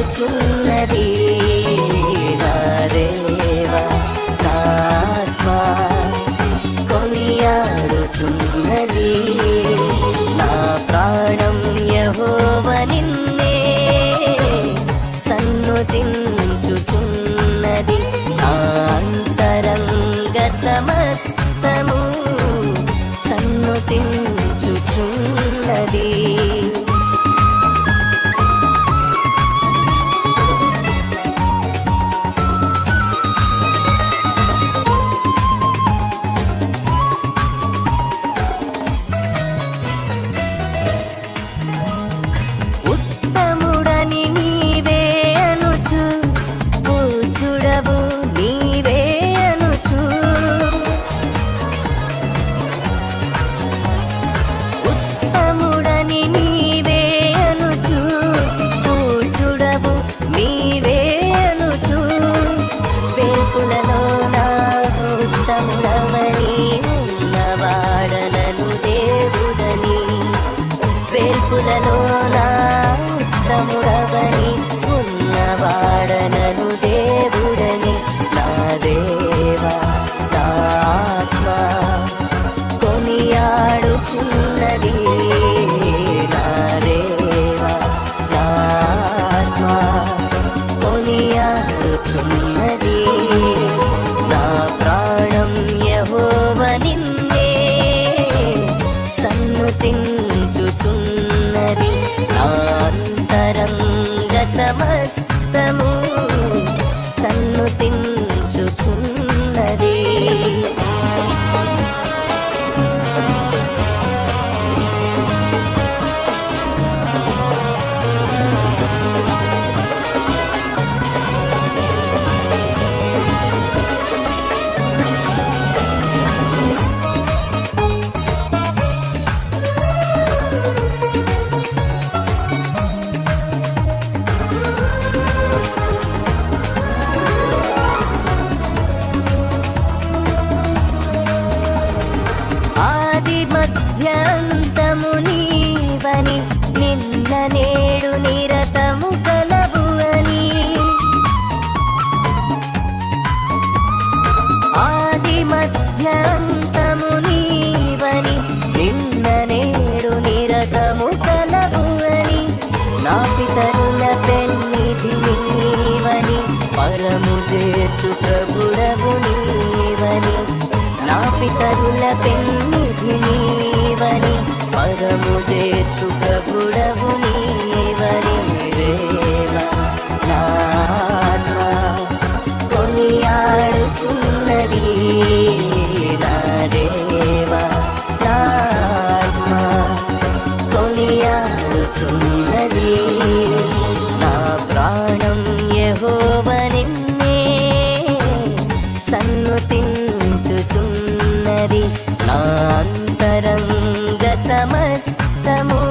కొనియాడుచున్నది నా దేవా నా ఆత్మా కొనియాడుచున్నది నా ప్రాణం యెహోవా నిన్నే సన్నుతించుచున్నది నా అంతరంగ సమస్తము సన్నుతించుచున్నది ఉత్తముడవని ఉన్నవాడనను దేవుడని నా దేవా నా ఆత్మా కొనియాడుచున్నది నా దేవా నా ఆత్మా కొనియాడుచున్నది నా ప్రాణం యెహోవా నిన్నే సన్నుతించుచున్నది నా అంతరంగ సమస్తము సన్నుతించుచున్నది మధ్యాంతము నీవని నిన్న నేడు నిరతము కలవు అని ఆది మధ్యాంతము నీవని నిన్న నేడు నిరతము కలవు అని నా పితరుల పెన్నిధి నీవని పరము చేర్చు ప్రభుడవు నీవని నా పితరుల పెన్నిధి నీవని పరము చేర్చు ప్రభుడవు నీవని దేవా నా ఆత్మా కొనియాడుచున్నది నా దేవా నా ఆత్మా కొనియాడుచున్నది నా ప్రాణం యెహోవా నిన్నే సన్నుతించుచున్నది నా అంతరంగ సమస్తము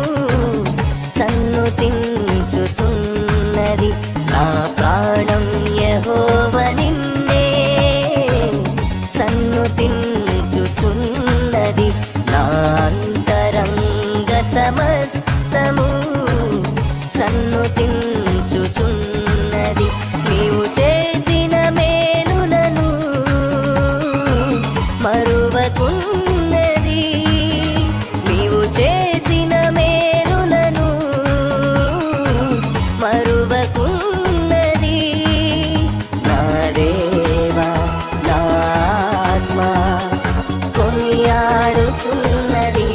సన్నుతించుచున్నది నా ప్రాణం యెహోవా నిన్నే సన్నుతించుచున్నది నా అంతరంగ సమస్తము సన్నుతించుచున్నది నీవు చేసిన మేలులను మరువకున్నది నీవు చేసిన మేలులను మరువకున్నది నా దేవా నా ఆత్మా కొనియాడుచున్నది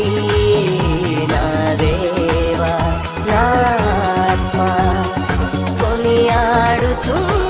నా దేవా నా ఆత్మా కొనియాడుచున్నది